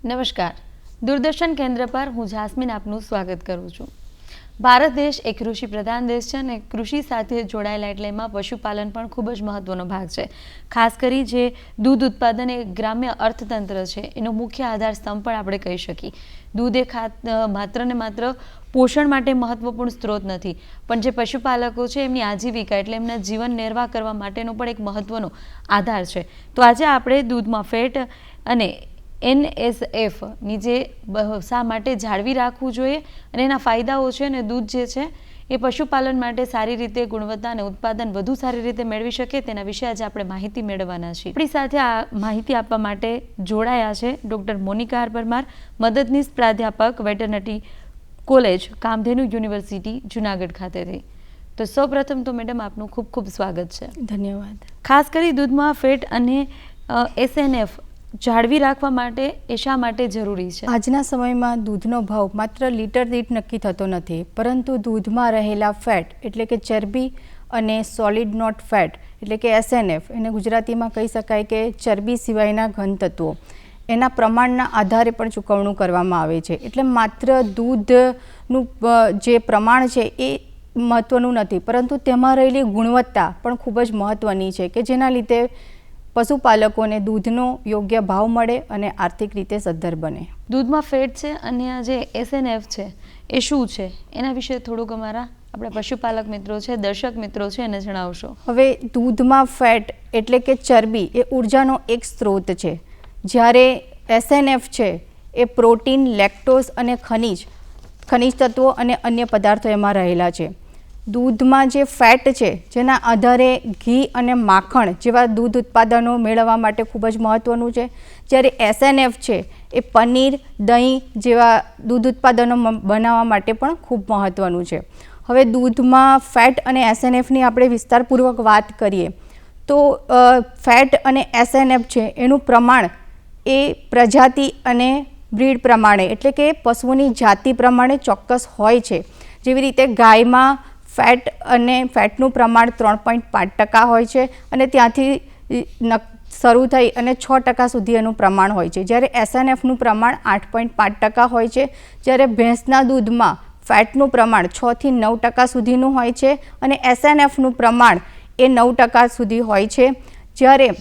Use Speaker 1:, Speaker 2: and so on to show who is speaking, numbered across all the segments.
Speaker 1: નમસ્કાર, દૂરદર્શન કેન્દ્ર પર હું જાસ્મીન આપનું સ્વાગત કરું છું। ભારત દેશ એક કૃષિ પ્રધાન દેશ છે અને કૃષિ સાથે જોડાયેલા એટલે એમાં પશુપાલન પણ ખૂબ જ મહત્વનો ભાગ છે। ખાસ કરી જે દૂધ ઉત્પાદન એ ગ્રામ્ય અર્થતંત્ર છે એનો મુખ્ય આધાર સ્તંભ પણ આપણે કહી શકીએ। દૂધ એ માત્ર ને માત્ર પોષણ માટે મહત્વપૂર્ણ સ્ત્રોત નથી, પણ જે પશુપાલકો છે એમની આજીવિકા એટલે એમના જીવન નિર્વાહ કરવા માટેનો પણ એક મહત્વનો આધાર છે। તો આજે આપણે દૂધમાં ફેટ અને NSF ની જે શા માટે જાળવી રાખવું જોઈએ અને એના ફાયદાઓ છે અને દૂધ જે છે એ પશુપાલન માટે સારી રીતે ગુણવત્તા અને ઉત્પાદન વધુ સારી રીતે મેળવી શકે તેના વિશે આજે આપણે માહિતી મેળવવાના છીએ। આપણી સાથે આ માહિતી આપવા માટે જોડાયા છે ડૉક્ટર મોનિકા આર પરમાર, મદદનીશ પ્રાધ્યાપક veterinary college Kamdhenu university Junagadh ખાતેથી। તો સૌપ્રથમ તો મેડમ આપનું ખૂબ ખૂબ સ્વાગત છે।
Speaker 2: ધન્યવાદ।
Speaker 1: ખાસ કરી દૂધમાં ફેટ અને SNF જાળવી રાખવા માટે એ શા માટે જરૂરી છે?
Speaker 2: આજના સમયમાં દૂધનો ભાવ માત્ર લીટર દીઠ નક્કી થતો નથી, પરંતુ દૂધમાં રહેલા ફેટ એટલે કે ચરબી અને સોલિડ નોટ ફેટ એટલે કે SNF, એને ગુજરાતીમાં કહી શકાય કે ચરબી સિવાયના ઘન તત્વો, એના પ્રમાણના આધારે પણ ચૂકવણું કરવામાં આવે છે। એટલે માત્ર દૂધનું જે પ્રમાણ છે એ મહત્ત્વનું નથી, પરંતુ તેમાં રહેલી ગુણવત્તા પણ ખૂબ જ મહત્ત્વની છે કે જેના લીધે પશુપાલકોને દૂધનો યોગ્ય ભાવ મળે અને આર્થિક રીતે સદ્ધર બને।
Speaker 1: દૂધમાં ફેટ છે અને આ જે SNF છે એ શું છે એના વિશે થોડુંક અમારા આપણે પશુપાલક મિત્રો છે, દર્શક મિત્રો છે એને જણાવશો।
Speaker 2: હવે દૂધમાં ફેટ એટલે કે ચરબી એ ઉર્જાનો એક સ્ત્રોત છે, જ્યારે SNF છે એ પ્રોટીન, લેક્ટોઝ અને ખનિજ તત્વો અને અન્ય પદાર્થો એમાં રહેલા છે। દૂધમાં જે ફેટ છે જેના આધારે ઘી અને માખણ જેવા દૂધ ઉત્પાદનો મેળવવા માટે ખૂબ જ મહત્ત્વનું છે, જ્યારે SNF છે એ પનીર, દહીં જેવા દૂધ ઉત્પાદનો બનાવવા માટે પણ ખૂબ મહત્ત્વનું છે। હવે દૂધમાં ફેટ અને SNFની આપણે વિસ્તારપૂર્વક વાત કરીએ તો ફેટ અને SNF છે એનું પ્રમાણ એ પ્રજાતિ અને બ્રીડ પ્રમાણે એટલે કે પશુઓની જાતિ પ્રમાણે ચોક્કસ હોય છે। જેવી રીતે ગાયમાં ફેટ અને ફેટનું પ્રમાણ 3.5% હોય છે અને ત્યાંથી શરૂ થઈ અને 6% સુધી એનું પ્રમાણ હોય છે, જ્યારે SNFનું પ્રમાણ 8.5% હોય છે। જ્યારે ભેંસના દૂધમાં ફેટનું પ્રમાણ 6 થી 9% સુધીનું હોય છે અને SNFનું પ્રમાણ એ 9% સુધી હોય છે। જ્યારે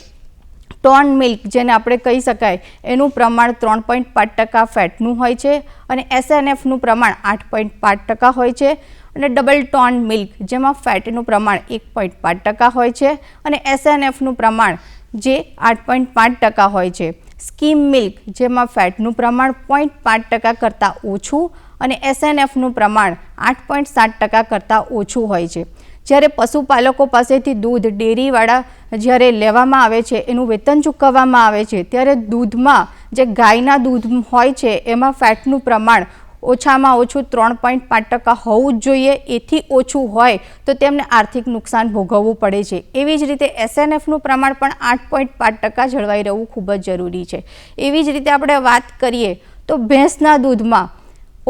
Speaker 2: ટોન મિલ્ક જેને આપણે કહી શકાય એનું પ્રમાણ 3.5% ફેટનું હોય છે અને SNFનું પ્રમાણ 8.5% હોય છે। અને ડબલ ટોન મિલ્ક જેમાં ફેટનું પ્રમાણ 1.5% હોય છે અને SNFનું પ્રમાણ જે 8.5% હોય છે। સ્કીમ મિલ્ક જેમાં ફેટનું પ્રમાણ 0.5% કરતાં ઓછું અને SNFનું પ્રમાણ 8.7% કરતાં ઓછું હોય છે। જ્યારે પશુપાલકો પાસેથી દૂધ ડેરીવાળા જ્યારે લેવામાં આવે છે, એનું વેતન ચૂકવવામાં આવે છે, ત્યારે દૂધમાં જે ગાયના દૂધ હોય છે એમાં ફેટનું પ્રમાણ ઓછામાં ઓછું 3.5% હોવું જ જોઈએ। એથી ઓછું હોય તો તેમને આર્થિક નુકસાન ભોગવવું પડે છે। એવી જ રીતે SNFનું પ્રમાણ પણ 8.5% જળવાઈ રહેવું ખૂબ જ જરૂરી છે। એવી જ રીતે આપણે વાત કરીએ તો ભેંસના દૂધમાં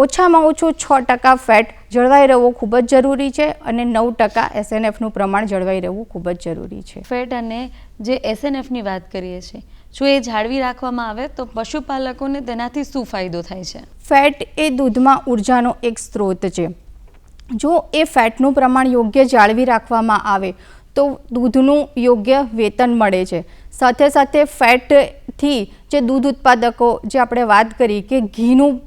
Speaker 2: ઓછામાં ઓછું 6% ફેટ જળવાઈ રહેવું ખૂબ જ જરૂરી છે અને 9% SNFનું પ્રમાણ જળવાઈ રહેવું ખૂબ જ જરૂરી છે।
Speaker 1: ફેટ અને જે SNFની વાત કરીએ છીએ, જો એ જાળવી રાખવામાં આવે તો પશુપાલકોને તેનાથી શું ફાયદો થાય છે?
Speaker 2: ફેટ એ દૂધમાં ઉર્જાનો એક સ્ત્રોત છે। જો એ ફેટનું પ્રમાણ યોગ્ય જાળવી રાખવામાં આવે તો દૂધનું યોગ્ય વેતન મળે છે। સાથે સાથે ફેટથી જે દૂધ ઉત્પાદકો જે આપણે વાત કરી કે ઘીનું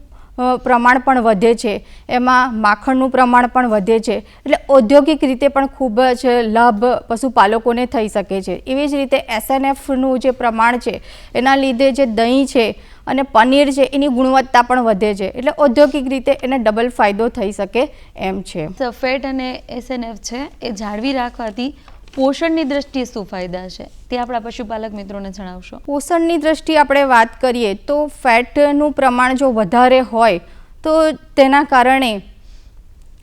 Speaker 2: પ્રમાણ પણ વધે છે, એમાં માખણનું પ્રમાણ પણ વધે છે, એટલે ઔદ્યોગિક રીતે પણ ખૂબ જ લાભ પશુપાલકોને થઈ શકે છે। એવી જ રીતે SNFનું જે પ્રમાણ છે એના લીધે જે દહીં છે અને પનીર છે એની ગુણવત્તા પણ વધે છે, એટલે ઔદ્યોગિક રીતે એને ડબલ ફાયદો થઈ શકે એમ છે।
Speaker 1: તો ફેટ અને SNF છે એ જાળવી રાખવાથી પોષણની દ્રષ્ટિએ શું ફાયદા છે તે આપણા પશુપાલક મિત્રોને જણાવશો।
Speaker 2: પોષણની દ્રષ્ટિએ આપણે વાત કરીએ તો ફેટનું પ્રમાણ જો વધારે હોય તો તેના કારણે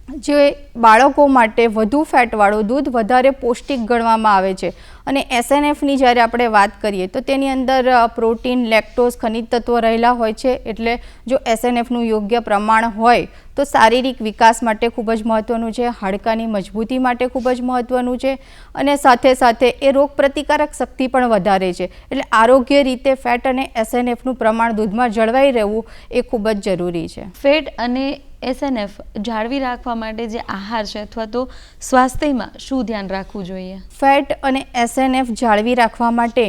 Speaker 2: જે બાળકો માટે વધુ ફેટવાળું દૂધ વધારે પૌષ્ટિક ગણવામાં આવે છે. અને એસએનએફની જ્યારે આપણે વાત કરીએ તો તેની અંદર પ્રોટીન, લેક્ટોઝ, ખનિજ તત્વો રહેલા હોય છે. એટલે જો એસએનએફનું યોગ્ય પ્રમાણ હોય તો શારીરિક વિકાસ માટે ખૂબ જ મહત્ત્વનું છે, હાડકાની મજબૂતી માટે ખૂબ જ મહત્ત્વનું છે અને સાથે સાથે એ રોગ પ્રતિકારક શક્તિ પણ વધારે છે. એટલે આરોગ્ય રીતે ફેટ અને એસએનએફનું પ્રમાણ દૂધમાં જળવાઈ રહેવું એ ખૂબ જ જરૂરી છે.
Speaker 1: ફેટ અને એસએનએફ જાળવી રાખવા માટે જે આહાર છે અથવા તો સ્વાસ્થ્યમાં શું ધ્યાન રાખવું જોઈએ?
Speaker 2: ફેટ અને એસએનએફ જાળવી રાખવા માટે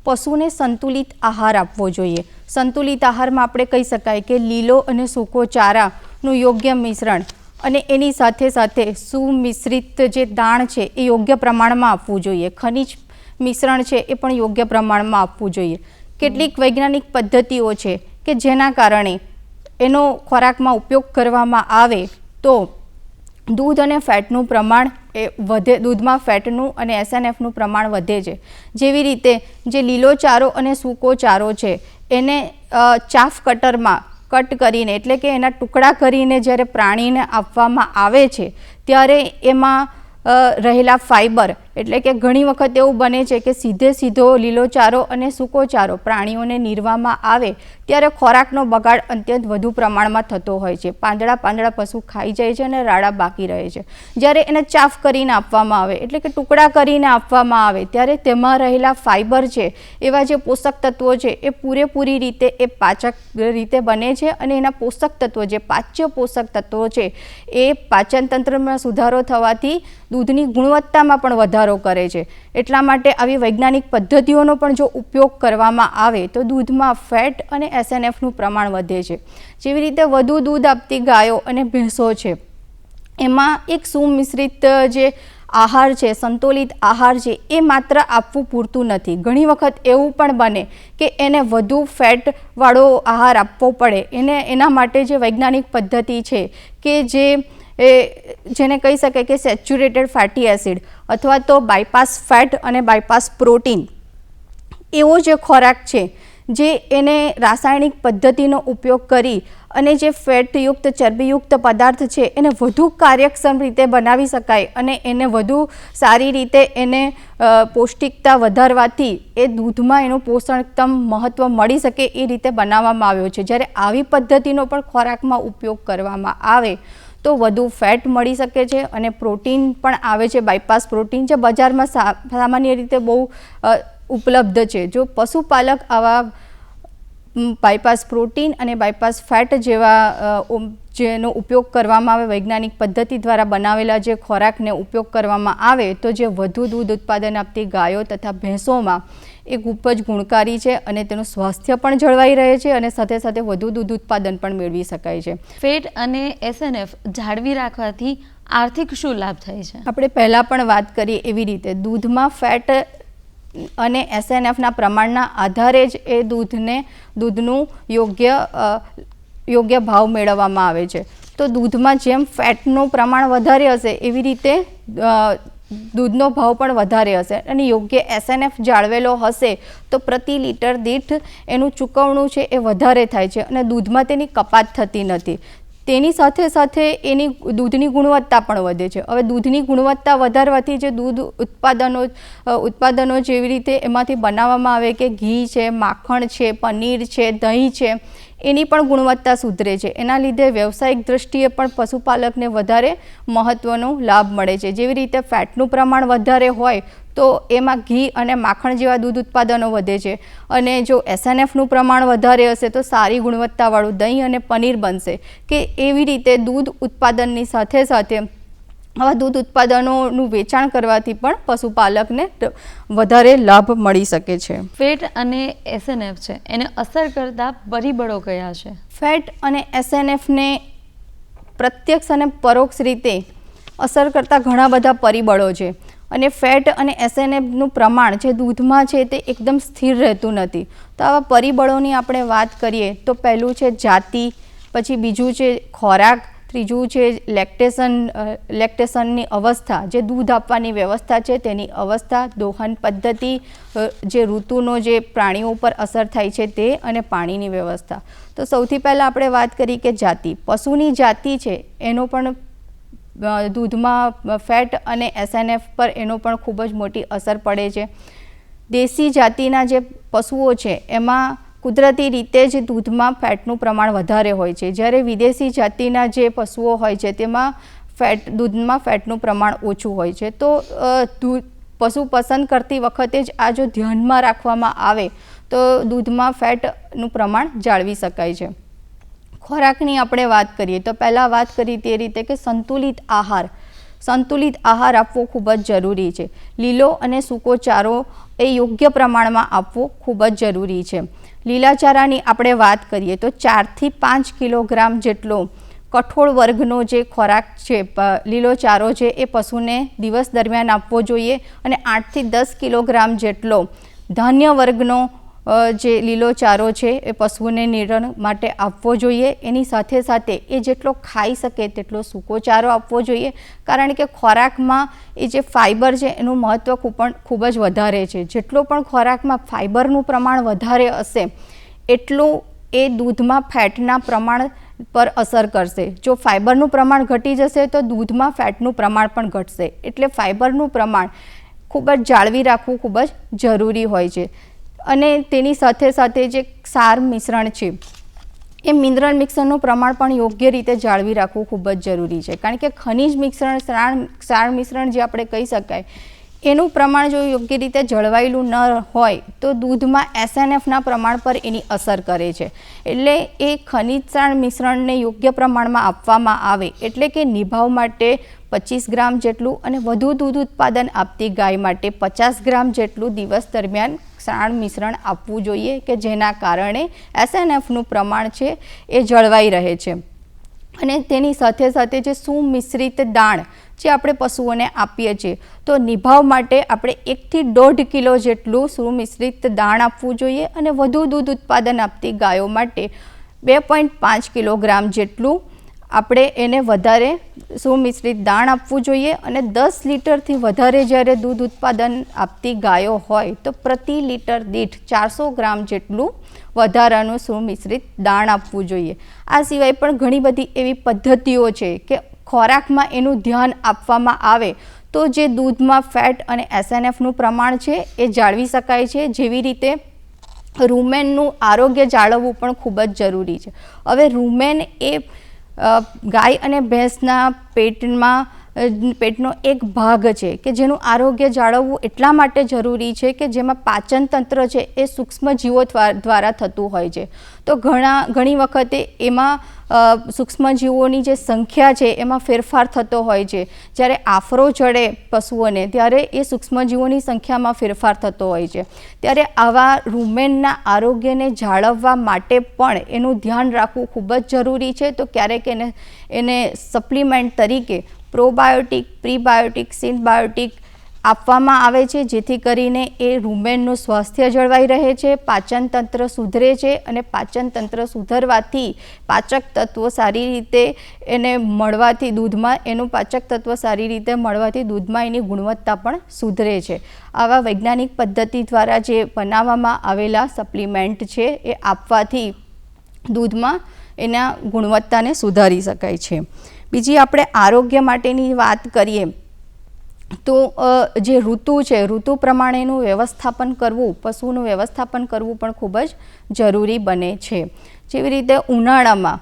Speaker 2: પશુને સંતુલિત આહાર આપવો જોઈએ. સંતુલિત આહારમાં આપણે કહી શકાય કે લીલો અને સૂકો ચારાનું યોગ્ય મિશ્રણ અને એની સાથે સાથે સુમિશ્રિત જે દાણ છે એ યોગ્ય પ્રમાણમાં આપવું જોઈએ. ખનિજ મિશ્રણ છે એ પણ યોગ્ય પ્રમાણમાં આપવું જોઈએ. કેટલીક વૈજ્ઞાનિક પદ્ધતિઓ છે કે જેના કારણે એનો ખોરાકમાં ઉપયોગ કરવામાં આવે તો દૂધ અને ફેટનું પ્રમાણ એ વધે, દૂધમાં ફેટનું અને એસએનએફનું પ્રમાણ વધે છે. જેવી રીતે જે લીલો ચારો અને સૂકો ચારો છે એને ચાફ કટરમાં કટ કરીને એટલે કે એના ટુકડા કરીને જ્યારે પ્રાણીને આપવામાં આવે છે ત્યારે એમાં રહેલા ફાઈબર એટલે કે ઘણી વખત એવું બને છે કે સીધો લીલો ચારો અને સૂકો ચારો પ્રાણીઓને નીરવામાં આવે ત્યારે ખોરાકનો બગાડ અત્યંત વધુ પ્રમાણમાં થતો હોય છે. પાંદડા પશુ ખાઈ જાય છે અને રાડા બાકી રહે છે. જ્યારે એને ચાફ કરીને આપવામાં આવે એટલે કે ટુકડા કરીને આપવામાં આવે ત્યારે તેમાં રહેલા ફાઈબર છે, એવા જે પોષક તત્વો છે એ પૂરેપૂરી રીતે એ પાચક રીતે બને છે અને એના પોષક તત્વો જે પાચ્ય પોષક તત્વો છે એ પાચન તંત્રમાં સુધારો થવાથી દૂધની ગુણવત્તામાં પણ વધારો કરે છે. એટલા માટે આવી વૈજ્ઞાનિક પદ્ધતિઓનો પણ જો ઉપયોગ કરવામાં આવે તો દૂધમાં ફેટ અને એસએનએફનું પ્રમાણ વધે છે. જેવી રીતે વધુ દૂધ આપતી ગાયો અને ભેંસો છે એમાં એક સુમિશ્રિત જે આહાર છે, સંતુલિત આહાર છે એ માત્ર આપવું પૂરતું નથી. ઘણી વખત એવું પણ બને કે એને વધુ ફેટવાળો આહાર આપવો પડે. એના માટે જે વૈજ્ઞાનિક પદ્ધતિ છે કે જેને કહી શકાય કે સેચ્યુરેટેડ ફેટી એસિડ અથવા તો બાયપાસ ફેટ અને બાયપાસ પ્રોટીન એવો જે ખોરાક છે જે એને રાસાયણિક પદ્ધતિનો ઉપયોગ કરી અને જે ફેટયુક્ત ચરબીયુક્ત પદાર્થ છે એને વધુ કાર્યક્ષમ રીતે બનાવી શકાય અને એને વધુ સારી રીતે એને પૌષ્ટિકતા વધારવાથી એ દૂધમાં એનું પોષણક્ષમ મહત્ત્વ મળી શકે એ રીતે બનાવવામાં આવ્યો છે. જ્યારે આવી પદ્ધતિનો પણ ખોરાકમાં ઉપયોગ કરવામાં આવે તો વધુ ફેટ મળી શકે છે અને પ્રોટીન પણ આવે છે, બાયપાસ પ્રોટીન જે બજારમાં સામાન્ય રીતે બહુ ઉપલબ્ધ છે. જો પશુપાલક આવા બાયપાસ પ્રોટીન અને બાયપાસ ફેટ જેવા જેનો ઉપયોગ કરવામાં આવે, વૈજ્ઞાનિક પદ્ધતિ દ્વારા બનાવેલા જે ખોરાકને ઉપયોગ કરવામાં આવે તો જે વધુ દૂધ ઉત્પાદન આપતી ગાયો તથા ભેંસોમાં એ ખૂબ જ ગુણકારી છે અને તેનું સ્વાસ્થ્ય પણ જળવાઈ રહે છે અને સાથે સાથે વધુ દૂધ ઉત્પાદન પણ મેળવી શકાય છે.
Speaker 1: ફેટ અને એસએનએફ જાળવી રાખવાથી આર્થિક શું લાભ થાય છે? આપણે
Speaker 2: પહેલાં પણ વાત કરીએ એવી રીતે દૂધમાં ફેટ અને એસએનએફના પ્રમાણના આધારે જ એ દૂધનું યોગ્ય ભાવ મેળવવામાં આવે છે. તો દૂધમાં જેમ ફેટનું પ્રમાણ વધારે હશે એવી રીતે દૂધનો ભાવ પણ વધારે હશે અને યોગ્ય એસએનએફ જાળવેલો હશે તો પ્રતિ લીટર દીઠ એનું ચૂકવણું છે એ વધારે થાય છે અને દૂધમાં તેની કપાત થતી નથી. તેની સાથે સાથે એની દૂધની ગુણવત્તા પણ વધે છે. હવે દૂધની ગુણવત્તા વધારવાથી જે દૂધ ઉત્પાદનો જેવી રીતે એમાંથી બનાવવામાં આવે કે ઘી છે, માખણ છે, પનીર છે, દહીં છે એની પણ ગુણવત્તા સુધરે છે. એના લીધે વ્યવસાયિક દ્રષ્ટિએ પણ પશુપાલકને વધારે મહત્ત્વનો લાભ મળે છે. જેવી રીતે ફેટનું પ્રમાણ વધારે હોય તો એમાં ઘી અને માખણ જેવા દૂધ ઉત્પાદનો વધે છે અને જો એસએનએફનું પ્રમાણ વધારે હશે તો સારી ગુણવત્તાવાળું દહીં અને પનીર બનશે. કે એવી રીતે દૂધ ઉત્પાદનની સાથે સાથે આવા દૂધ ઉત્પાદનોનું વેચાણ કરવાથી પણ પશુપાલકને વધારે લાભ મળી શકે છે.
Speaker 1: ફેટ અને એસએનએફ છે એને અસર કરતા પરિબળો કયા છે?
Speaker 2: ફેટ અને એસએનએફને પ્રત્યક્ષ અને પરોક્ષ રીતે અસર કરતા ઘણા બધા પરિબળો છે અને ફેટ અને એસએનએફનું પ્રમાણ જે દૂધમાં છે તે એકદમ સ્થિર રહેતું નથી. તો આવા પરિબળોની આપણે વાત કરીએ તો પહેલું છે જાતિ, પછી બીજું છે ખોરાક, ત્રીજું છે લેક્ટેશનની અવસ્થા, જે દૂધ આપવાની વ્યવસ્થા છે તેની અવસ્થા, દોહન પદ્ધતિ, જે ઋતુનો જે પ્રાણીઓ ઉપર અસર થાય છે તે અને પાણીની વ્યવસ્થા. તો સૌથી પહેલાં આપણે વાત કરી કે જાતિ. પશુની જાતિ છે એનો પણ દૂધમાં ફેટ અને SNF પર એનો પણ ખૂબ જ મોટી અસર પડે છે. દેશી જાતિના જે પશુઓ છે એમાં કુદરતી રીતે જ દૂધમાં ફેટનું પ્રમાણ વધારે હોય છે, જ્યારે વિદેશી જાતિના જે પશુઓ હોય છે તેમાં દૂધમાં ફેટનું પ્રમાણ ઓછું હોય છે. તો પશુ પસંદ કરતી વખતે જ આ જો ધ્યાનમાં રાખવામાં આવે તો દૂધમાં ફેટનું પ્રમાણ જાળવી શકાય છે. ખોરાકની આપણે વાત કરીએ તો પહેલાં વાત કરી તે રીતે કે સંતુલિત આહાર આપવો ખૂબ જ જરૂરી છે. લીલો અને સૂકો ચારો એ યોગ્ય પ્રમાણમાં આપવો ખૂબ જ જરૂરી છે. લીલા ચારાની આપણે વાત કરીએ તો 4 થી 5 કિલોગ્રામ જેટલો કઠોળ વર્ગનો જે ખોરાક છે, લીલો ચારો છે, એ પશુને દિવસ દરમિયાન આપવો જોઈએ અને 8 થી 10 કિલોગ્રામ જેટલો ધાન્ય વર્ગનો જે લીલો ચારો છે એ પશુઓને નિરણ માટે આપવો જોઈએ. એની સાથે સાથે એ જેટલો ખાઈ શકે તેટલો સૂકો ચારો આપવો જોઈએ, કારણ કે ખોરાકમાં એ જે ફાઇબર છે એનું મહત્ત્વ ખૂબ જ વધારે છે. જેટલો પણ ખોરાકમાં ફાઇબરનું પ્રમાણ વધારે હશે એટલું એ દૂધમાં ફેટના પ્રમાણ પર અસર કરશે. જો ફાઇબરનું પ્રમાણ ઘટી જશે તો દૂધમાં ફેટનું પ્રમાણ પણ ઘટશે. એટલે ફાઇબરનું પ્રમાણ ખૂબ જ જાળવી રાખવું ખૂબ જ જરૂરી હોય છે. અને તેની સાથે સાથે જે ક્ષાર મિશ્રણ છે એ મિનરલ મિક્સરનું પ્રમાણ પણ યોગ્ય રીતે જાળવી રાખવું ખૂબ જ જરૂરી છે, કારણ કે ખનિજ મિશ્રણ, ક્ષાર મિશ્રણ જે આપણે કહી શકાય એનું પ્રમાણ જો યોગ્ય રીતે જળવાયેલું ન હોય તો દૂધમાં SNFના પ્રમાણ પર એની અસર કરે છે. એટલે એ ખનિજ ક્ષાર મિશ્રણને યોગ્ય પ્રમાણમાં આપવામાં આવે, એટલે કે નિભાવ માટે 25 ગ્રામ જેટલું અને વધુ દૂધ ઉત્પાદન આપતી ગાય માટે 50 ગ્રામ જેટલું દિવસ દરમિયાન ક્ષાર મિશ્રણ આપવું જોઈએ, કે જેના કારણે SNFનું પ્રમાણ છે એ જળવાઈ રહે છે. અને તેની સાથે સાથે જે સુમિશ્રિત દાણ જે આપણે પશુઓને આપીએ છીએ તો નિભાવ માટે આપણે 1 થી 1.5 કિલો જેટલું સુમિશ્રિત દાણ આપવું જોઈએ અને વધુ દૂધ ઉત્પાદન આપતી ગાયો માટે 2.5 કિલોગ્રામ જેટલું આપણે એને વધારે સુમિશ્રિત દાણ આપવું જોઈએ. અને 10 લીટરથી વધારે જ્યારે દૂધ ઉત્પાદન આપતી ગાયો હોય તો પ્રતિ લીટર દીઠ 400 ગ્રામ જેટલું વધારાનું સુમિશ્રિત દાણ આપવું જોઈએ. આ સિવાય પણ ઘણી બધી એવી પદ્ધતિઓ છે કે ખોરાકમાં એનું ધ્યાન આપવામાં આવે તો જે દૂધમાં ફેટ અને SNFનું પ્રમાણ છે એ જાળવી શકાય છે. જેવી રીતે રૂમેનનું આરોગ્ય જાળવવું પણ ખૂબ જ જરૂરી છે. હવે રૂમેન એ ગાય અને ભેંસના પેટનો એક ભાગ છે કે જેનું આરોગ્ય જાળવવું એટલા માટે જરૂરી છે કે જેમાં પાચન તંત્ર છે એ સૂક્ષ્મ જીવો દ્વારા થતું હોય છે. તો ઘણી વખતે એમાં સૂક્ષ્મજીવોની જે સંખ્યા છે એમાં ફેરફાર થતો હોય છે. જ્યારે આફરો ચડે પશુઓને ત્યારે એ સૂક્ષ્મજીવોની સંખ્યામાં ફેરફાર થતો હોય છે. ત્યારે આવા રૂમેનના આરોગ્યને જાળવવા માટે પણ એનું ધ્યાન રાખવું ખૂબ જ જરૂરી છે. તો ક્યારેક એને સપ્લિમેન્ટ તરીકે પ્રોબાયોટિક, પ્રીબાયોટિક, સિનબાયોટિક આપવામાં આવે છે, જેથી કરીને એ રૂમેનનું સ્વાસ્થ્ય જળવાઈ રહે છે, પાચન તંત્ર સુધરે છે અને પાચન તંત્ર સુધરવાથી પાચક તત્વો સારી રીતે એને મળવાથી દૂધમાં એની ગુણવત્તા પણ સુધરે છે. આવા વૈજ્ઞાનિક પદ્ધતિ દ્વારા જે બનાવવામાં આવેલા સપ્લિમેન્ટ છે એ આપવાથી દૂધમાં એના ગુણવત્તાને સુધારી શકાય છે. બીજી આપણે આરોગ્ય માટેની વાત કરીએ તો જે ઋતુ છે, ઋતુ પ્રમાણેનું વ્યવસ્થાપન કરવું, પશુનું વ્યવસ્થાપન કરવું પણ ખૂબ જ જરૂરી બને છે. જેવી રીતે ઉનાળામાં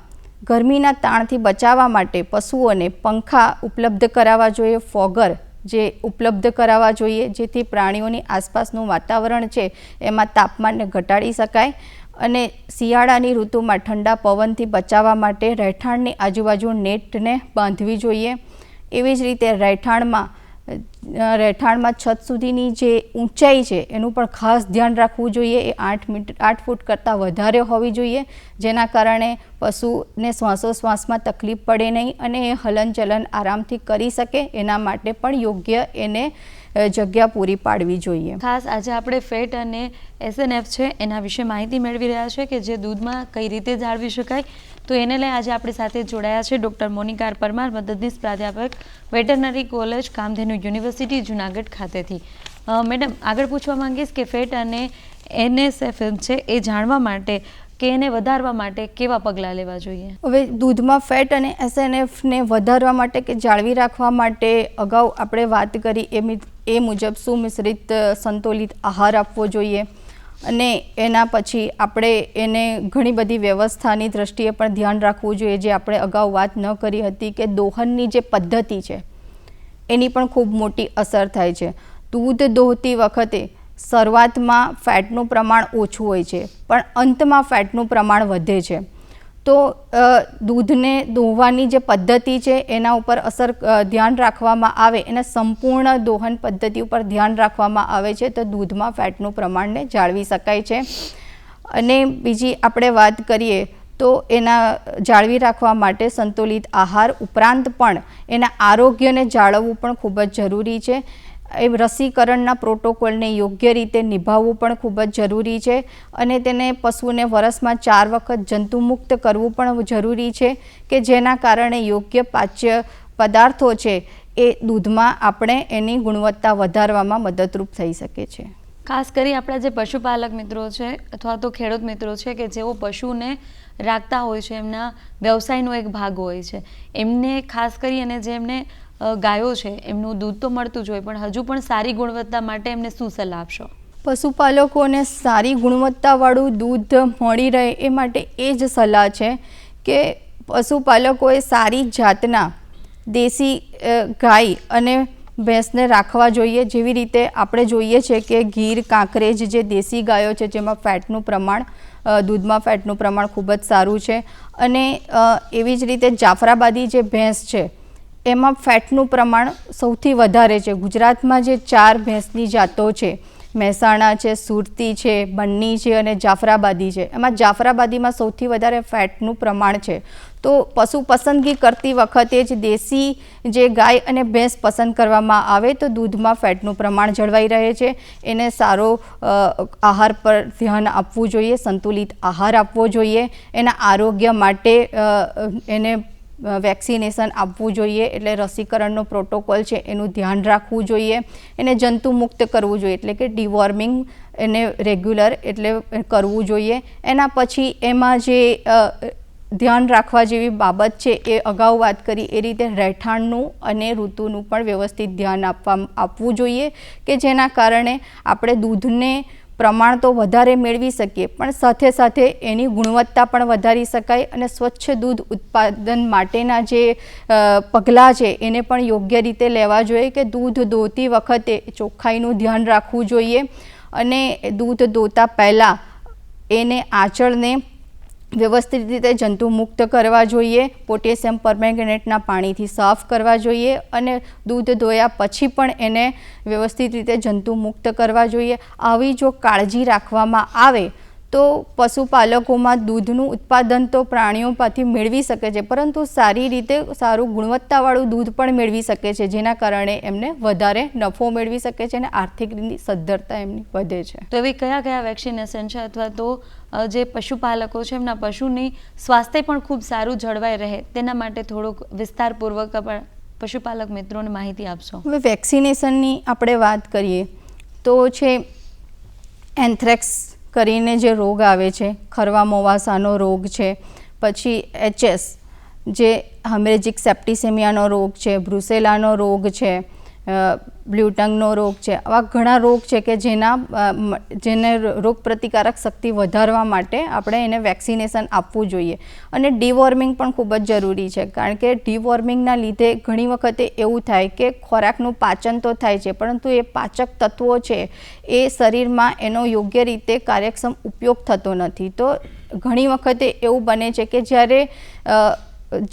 Speaker 2: ગરમીના તાણથી બચાવવા માટે પશુઓને પંખા ઉપલબ્ધ કરાવવા જોઈએ, ફોગર જે ઉપલબ્ધ કરાવવા જોઈએ, જેથી પ્રાણીઓની આસપાસનું વાતાવરણ છે એમાં તાપમાનને ઘટાડી શકાય. અને શિયાળાની ઋતુમાં ઠંડા પવનથી બચાવવા માટે રહેઠાણની આજુબાજુ નેટને બાંધવી જોઈએ. એવી જ રીતે રહેઠાણમાં છત સુધીની જે ઊંચાઈ છે એનું પણ ખાસ ધ્યાન રાખવું જોઈએ. એ 8 ફૂટ કરતાં વધારે હોવી જોઈએ, જેના કારણે પશુને શ્વાસોશ્વાસમાં તકલીફ પડે નહીં અને એ હલનચલન આરામથી કરી શકે. એના માટે પણ યોગ્ય એને જગ્યા પૂરી પાડવી જોઈએ.
Speaker 1: ખાસ આજે આપણે ફેટ અને SNF છે એના વિશે માહિતી મેળવી રહ્યા છે કે જે દૂધમાં કઈ રીતે જાળવી શકાય. તો એને લઈ આજે આપણી સાથે જોડાયા છે ડૉક્ટર મોનિકા પરમાર, મદદનીશ પ્રાધ્યાપક, veterinary college, Kamdhenu university, Junagadh ખાતેથી. મેડમ, આગળ પૂછવા માંગીશ કે ફેટ અને NSF છે એ જાણવા માટે કે એને વધારવા માટે કેવા પગલાં લેવા જોઈએ?
Speaker 2: હવે દૂધમાં ફેટ અને એસએનએફને વધારવા માટે કે જાળવી રાખવા માટે અગાઉ આપણે વાત કરી એ મુજબ સુમિશ્રિત સંતુલિત આહાર આપવો જોઈએ અને એના પછી આપણે એને ઘણી બધી વ્યવસ્થાની દ્રષ્ટિએ પણ ધ્યાન રાખવું જોઈએ, જે આપણે અગાઉ વાત ન કરી હતી કે દોહનની જે પદ્ધતિ છે એની પણ ખૂબ મોટી અસર થાય છે. દૂધ દોહતી વખતે શરૂઆતમાં ફેટનું પ્રમાણ ઓછું હોય છે પણ અંતમાં ફેટનું પ્રમાણ વધે છે. તો દૂધને દોહવાની જે પદ્ધતિ છે એના ઉપર ધ્યાન રાખવામાં આવે, એના સંપૂર્ણ દોહન પદ્ધતિ ઉપર ધ્યાન રાખવામાં આવે છે તો દૂધમાં ફેટનું પ્રમાણને જાળવી શકાય છે. અને બીજી આપણે વાત કરીએ તો એના જાળવી રાખવા માટે સંતુલિત આહાર ઉપરાંત પણ એના આરોગ્યને જાળવવું પણ ખૂબ જ જરૂરી છે. એ રસીકરણના પ્રોટોકોલને યોગ્ય રીતે નિભાવવું પણ ખૂબ જ જરૂરી છે અને તેને પશુને વર્ષમાં 4 વખત જંતુમુક્ત કરવું પણ જરૂરી છે કે જેના કારણે યોગ્ય પાચ્ય પદાર્થો છે એ દૂધમાં આપણે એની ગુણવત્તા વધારવામાં મદદરૂપ થઈ શકે છે.
Speaker 1: ખાસ કરી આપણા જે પશુપાલક મિત્રો છે અથવા તો ખેડૂત મિત્રો છે કે જેઓ પશુને રાખતા હોય છે, એમના વ્યવસાયનો એક ભાગ હોય છે, એમને ખાસ કરી અને જે એમને ગાયો છે એમનું દૂધ તો મળતું જ હોય પણ હજુ પણ સારી ગુણવત્તા માટે એમને શું સલાહ આપશો?
Speaker 2: પશુપાલકોને સારી ગુણવત્તાવાળું દૂધ મળી રહે એ માટે એ જ સલાહ છે કે પશુપાલકોએ સારી જાતના દેશી ગાય અને ભેંસને રાખવા જોઈએ. જેવી રીતે આપણે જોઈએ છે કે ગીર, કાંકરેજ જે દેશી ગાયો છે જેમાં ફેટનું પ્રમાણ દૂધમાં ફેટનું પ્રમાણ ખૂબ જ સારું છે અને એવી જ રીતે જાફરાબાદી જે ભેંસ છે એમાં ફેટનું પ્રમાણ સૌથી વધારે છે. ગુજરાતમાં જે 4 ભેંસની જાતો છે, મહેસાણા છે, સુરતી છે, બન્ની છે અને જાફરાબાદી છે, એમાં જાફરાબાદીમાં સૌથી વધારે ફેટનું પ્રમાણ છે. તો પશુ પસંદગી કરતી વખતે જ દેશી જે ગાય અને ભેંસ પસંદ કરવામાં આવે તો દૂધમાં ફેટનું પ્રમાણ જળવાઈ રહે છે. એને સારો આહાર પર ધ્યાન આપવું જોઈએ, સંતુલિત આહાર આપવો જોઈએ, એના આરોગ્ય માટે એને વેક્સિનેશન આપવું જોઈએ એટલે રસીકરણનો પ્રોટોકોલ છે એનું ધ્યાન રાખવું જોઈએ, એને જંતુમુક્ત કરવું જોઈએ એટલે કે ડિવોર્મિંગ એને રેગ્યુલર એટલે કરવું જોઈએ. એના પછી એમાં જે ધ્યાન રાખવા જેવી બાબત છે એ અગાઉ વાત કરી એ રીતે રહેઠાણનું અને ઋતુનું પણ વ્યવસ્થિત ધ્યાન આપવું જોઈએ કે જેના કારણે આપણે દૂધને પ્રમાણ તો વધારે મેળવી શકીએ પણ સાથે સાથે એની ગુણવત્તા પણ વધારી શકાય અને સ્વચ્છ દૂધ ઉત્પાદન માટેના જે પગલાં છે એને પણ યોગ્ય રીતે લેવા જોઈએ કે દૂધ દોહતી વખતે ચોખ્ખાઈનું ધ્યાન રાખવું જોઈએ અને દૂધ દોહતા પહેલાં એને આંચળને વ્યવસ્થિત રીતે જંતુમુક્ત કરવા જોઈએ, પોટેશિયમ પરમેંગનેટના પાણીથી સાફ કરવા જોઈએ અને દૂધ દોયા પછી પણ એને વ્યવસ્થિત રીતે જંતુમુક્ત કરવા જોઈએ. આવી જો કાળજી રાખવામાં આવે તો પશુપાલકોમાં દૂધનું ઉત્પાદન તો પ્રાણીઓ પાસેથી મેળવી શકે છે પરંતુ સારી રીતે સારું ગુણવત્તાવાળું દૂધ પણ મેળવી શકે છે જેના કારણે એમને વધારે નફો મેળવી શકે છે અને આર્થિક સદ્ધરતા એમની વધે છે.
Speaker 1: તો એવી કયા કયા વેક્સિનેશન છે અથવા તો જે પશુપાલકો છે એમના પશુની સ્વાસ્થ્ય પણ ખૂબ સારું જળવાઈ રહે તેના માટે થોડુંક વિસ્તારપૂર્વક પશુપાલક મિત્રોને માહિતી આપશો?
Speaker 2: હવે વેક્સિનેશનની આપણે વાત કરીએ તો છે એન્થ્રેક્સ કરીને જે રોગ આવે છે, ખરવા મોવાસાનો રોગ છે, પછી HS જે હેમરેજિક સેપ્ટિસેમિયાનો રોગ છે, બ્રુસેલાનો રોગ છે, બ્લ્યુટંગનો રોગ છે, આવા ઘણા રોગ છે કે જેને રોગ પ્રતિકારક શક્તિ વધારવા માટે આપણે એને વેક્સિનેશન આપવું જોઈએ અને ડિવોર્મિંગ પણ ખૂબ જ જરૂરી છે કારણ કે ડિવોર્મિંગના લીધે ઘણી વખતે એવું થાય કે ખોરાકનું પાચન તો થાય છે પરંતુ એ પાચક તત્વો છે એ શરીરમાં એનો યોગ્ય રીતે કાર્યક્ષમ ઉપયોગ થતો નથી. તો ઘણી વખતે એવું બને છે કે જ્યારે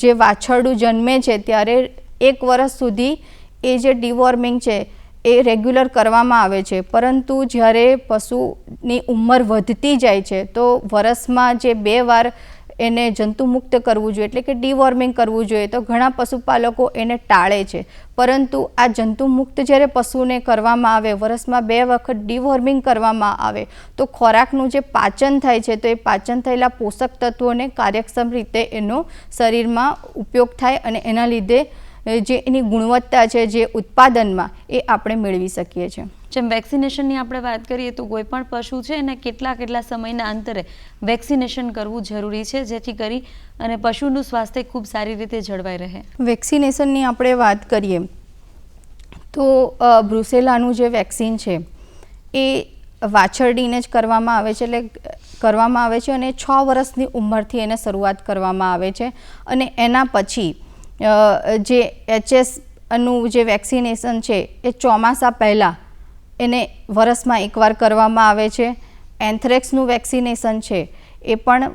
Speaker 2: જે વાછરડું જન્મે છે ત્યારે 1 વર્ષ સુધી એ જે ડિવોર્મિંગ છે એ રેગ્યુલર કરવામાં આવે છે પરંતુ જ્યારે પશુની ઉંમર વધતી જાય છે તો વર્ષમાં જે 2 વાર એને જંતુમુક્ત કરવું જોઈએ એટલે કે ડિવોર્મિંગ કરવું જોઈએ તો ઘણા પશુપાલકો એને ટાળે છે પરંતુ આ જંતુમુક્ત જ્યારે પશુને કરવામાં આવે, વર્ષમાં 2 વખત ડિવોર્મિંગ કરવામાં આવે તો ખોરાકનું જે પાચન થાય છે તો એ પાચન થયેલા પોષક તત્વોને કાર્યક્ષમ રીતે એનો શરીરમાં ઉપયોગ થાય અને એના લીધે જે એની ગુણવત્તા છે જે ઉત્પાદનમાં એ આપણે મેળવી શકીએ છીએ.
Speaker 1: જેમ વેક્સિનેશનની આપણે વાત કરીએ તો કોઈ પણ પશુ છે એને કેટલા સમયના અંતરે વેક્સિનેશન કરવું જરૂરી છે જેથી કરી અને પશુનું સ્વાસ્થ્ય ખૂબ સારી રીતે જળવાઈ રહે?
Speaker 2: વેક્સિનેશનની આપણે વાત કરીએ તો બ્રુસેલાનું જે વેક્સિન છે એ વાછરડીને જ કરવામાં આવે છે, એટલે કરવામાં આવે છે અને 6 વર્ષની ઉંમરથી એને શરૂઆત કરવામાં આવે છે અને એના પછી જે HS નું જે વેક્સિનેશન છે એ ચોમાસા પહેલાં એને વર્ષમાં એકવાર કરવામાં આવે છે. એન્થ્રેક્સનું વેક્સિનેશન છે એ પણ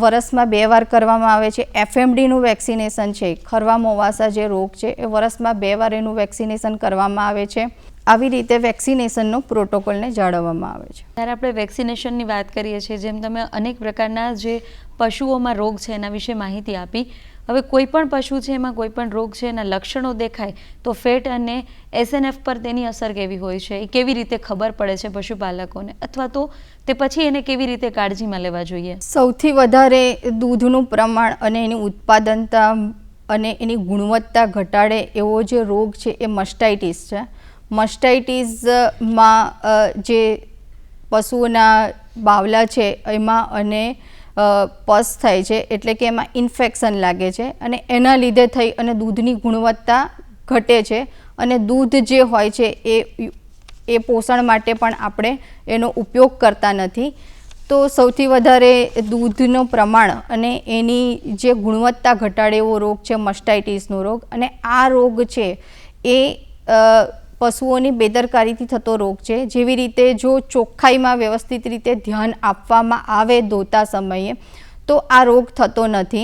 Speaker 2: વર્ષમાં 2 વાર કરવામાં આવે છે. FMDનું વેક્સિનેશન છે, ખરવા મોવાસા જે રોગ છે એ વર્ષમાં 2 વાર એનું વેક્સિનેશન કરવામાં આવે છે. આવી રીતે વેક્સિનેશનનો પ્રોટોકોલને જાળવવામાં આવે છે.
Speaker 1: જ્યારે આપણે વેક્સિનેશનની વાત કરીએ છીએ, જેમ તમે અનેક પ્રકારના જે પશુઓમાં રોગ છે એના વિશે માહિતી આપી, હવે કોઈ પણ પશુ છે એમાં કોઈ પણ રોગ છે એના લક્ષણો દેખાય તો ફેટ અને SNF પર તેની અસર કેવી હોય છે, એ કેવી રીતે ખબર પડે છે પશુપાલકોને, અથવા તો તે પછી એને કેવી રીતે કાળજીમાં લેવા જોઈએ?
Speaker 2: સૌથી વધારે દૂધનું પ્રમાણ અને એની ઉત્પાદનતા અને એની ગુણવત્તા ઘટાડે એવો જે રોગ છે એ મસ્ટાઇટિસ છે. મસ્ટાઇટિસમાં જે પશુઓના બાવલા છે એમાં અને પસ થાય છે, એટલે કે એમાં ઇન્ફેક્શન લાગે છે અને એના લીધે થઈ અને દૂધની ગુણવત્તા ઘટે છે અને દૂધ જે હોય છે એ પોષણ માટે પણ આપણે એનો ઉપયોગ કરતા નથી. તો સૌથી વધારે દૂધનું પ્રમાણ અને એની જે ગુણવત્તા ઘટાડે એવો રોગ છે મસ્ટાઇટિસનો રોગ, અને આ રોગ છે એ પશુઓની બેદરકારીથી થતો રોગ છે. જેવી રીતે જો ચોખ્ખાઈમાં વ્યવસ્થિત રીતે ધ્યાન આપવામાં આવે ધોતા સમયે તો આ રોગ થતો નથી.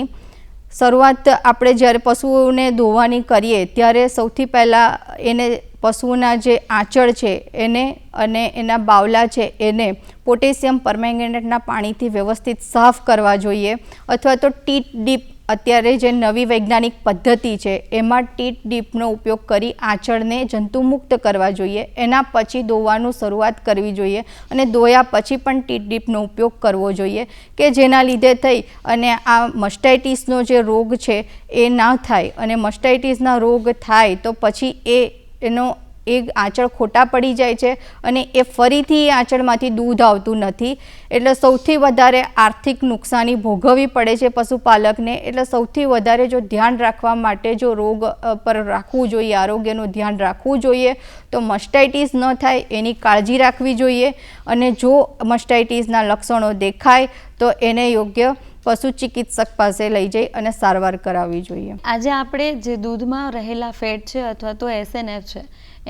Speaker 2: શરૂઆત આપણે જ્યારે પશુઓને ધોવાની કરીએ ત્યારે સૌથી પહેલાં એને પશુઓના જે આંચળ છે એને અને એના બાવલા છે એને પોટેશિયમ પરમેંગનેટના પાણીથી વ્યવસ્થિત સાફ કરવા જોઈએ, અથવા તો ટીટ ડીપ, અત્યારે જે નવી વૈજ્ઞાનિક પદ્ધતિ છે એમાં ટીટ ડીપનો ઉપયોગ કરી આંચળને જંતુમુક્ત કરવા જોઈએ. એના પછી ધોવાનું શરૂઆત કરવી જોઈએ અને ધોયા પછી પણ ટીટ ડીપનો ઉપયોગ કરવો જોઈએ કે જેના લીધે થઈ અને આ મસ્ટાઇટિસનો જે રોગ છે એ ના થાય. અને મસ્ટાઇટિસના રોગ થાય તો પછી એનો આંચળ ખોટા પડી જાય છે અને એ ફરીથી આંચળમાંથી દૂધ આવતું નથી, એટલે સૌથી વધારે આર્થિક નુકસાની ભોગવવી પડે છે પશુપાલકને. એટલે સૌથી વધારે જો ધ્યાન રાખવા માટે જો રોગ પર રાખવું જોઈએ, આરોગ્યનું ધ્યાન રાખવું જોઈએ તો મસ્ટાઇટિસ ન થાય એની કાળજી રાખવી જોઈએ. અને જો મસ્ટાઇટિસના લક્ષણો દેખાય તો એને યોગ્ય પશુ ચિકિત્સક પાસે લઈ જઈ અને સારવાર કરાવવી જોઈએ.
Speaker 1: આજે આપણે જે દૂધમાં રહેલા ફેટ છે અથવા તો SNF છે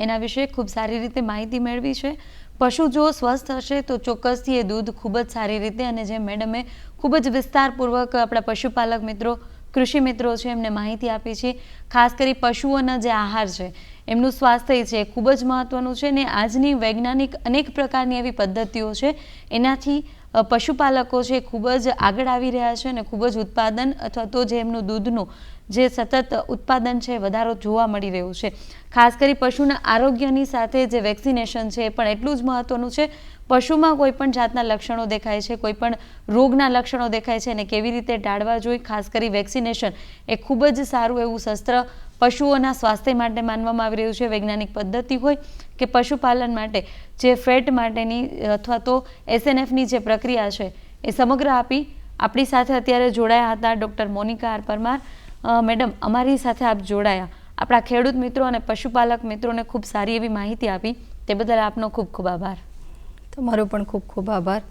Speaker 1: એના વિશે ખૂબ સારી રીતે માહિતી મેળવી છે. પશુ જો સ્વસ્થ હશે તો ચોક્કસથી એ દૂધ ખૂબ જ સારી રીતે, અને જે મેડમે ખૂબ જ વિસ્તારપૂર્વક આપણા પશુપાલક મિત્રો, કૃષિ મિત્રો છે એમને માહિતી આપી છે. ખાસ કરી પશુઓના જે આહાર છે એમનું સ્વાસ્થ્ય છે એ ખૂબ જ મહત્ત્વનું છે, ને આજની વૈજ્ઞાનિક અનેક પ્રકારની એવી પદ્ધતિઓ છે એનાથી પશુપાલકો છે ખૂબ જ આગળ આવી રહ્યા છે અને ખૂબ જ ઉત્પાદન અથવા તો જે એમનું દૂધનું જે સતત ઉત્પાદન છે વધારો જોવા મળી રહ્યું છે. ખાસ કરી પશુના આરોગ્યની સાથે જે વેક્સિનેશન છે એ પણ એટલું જ મહત્ત્વનું છે. પશુમાં કોઈ પણ જાતના લક્ષણો દેખાય છે, કોઈ પણ રોગના લક્ષણો દેખાય છે અને કેવી રીતે ટાળવા જોઈએ, ખાસ કરી વેક્સિનેશન એ ખૂબ જ સારું એવું શસ્ત્ર પશુઓના સ્વાસ્થ્ય માટે માનવામાં આવી રહ્યું છે. વૈજ્ઞાનિક પદ્ધતિ હોય કે પશુપાલન માટે જે ફેટ માટેની અથવા તો SNFની જે પ્રક્રિયા છે એ સમગ્ર આપણી સાથે અત્યારે જોડાયા હતા doctor Monika R Parmar. Madam, અમારી સાથે આપ જોડાયા, આપણા ખેડૂત મિત્રો અને પશુપાલક મિત્રોને ખૂબ સારી એવી માહિતી આપી, તે બદલ આપનો ખૂબ ખૂબ આભાર.
Speaker 2: તમારો પણ ખૂબ ખૂબ આભાર.